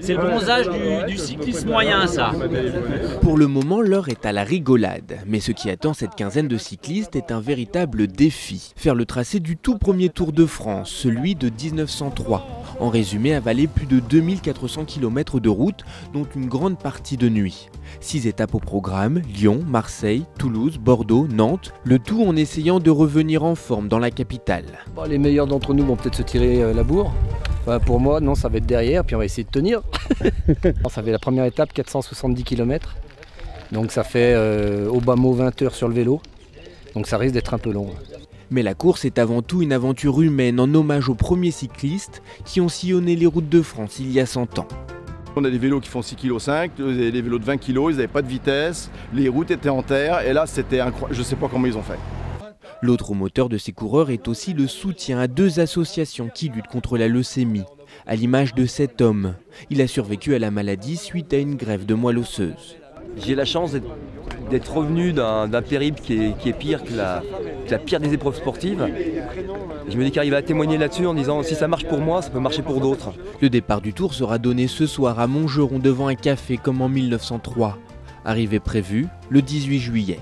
C'est le bronzage du cycliste moyen, ça. Pour le moment, l'heure est à la rigolade. Mais ce qui attend cette quinzaine de cyclistes est un véritable défi. Faire le tracé du tout premier Tour de France, celui de 1903. En résumé, avaler plus de 2400 km de route, dont une grande partie de nuit. 6 étapes au programme, Lyon, Marseille, Toulouse, Bordeaux, Nantes, le tout en essayant de revenir en forme dans la capitale. Bon, les meilleurs d'entre nous vont peut-être se tirer la bourre. Enfin, pour moi, non, ça va être derrière, puis on va essayer de tenir. Ça fait la première étape, 470 km. Donc ça fait au bas mot 20 heures sur le vélo. Donc ça risque d'être un peu long. Mais la course est avant tout une aventure humaine en hommage aux premiers cyclistes qui ont sillonné les routes de France il y a 100 ans. On a des vélos qui font 6,5 kg, des vélos de 20 kg, ils n'avaient pas de vitesse, les routes étaient en terre et là c'était incroyable, je ne sais pas comment ils ont fait. L'autre moteur de ces coureurs est aussi le soutien à 2 associations qui luttent contre la leucémie, à l'image de cet homme. Il a survécu à la maladie suite à une greffe de moelle osseuse. J'ai la chance d'être revenu d'un périple qui est pire que la pire des épreuves sportives. Je me dis qu'arriver à témoigner là-dessus en disant si ça marche pour moi, ça peut marcher pour d'autres. Le départ du Tour sera donné ce soir à Montgeron devant un café comme en 1903. Arrivée prévue le 18 juillet.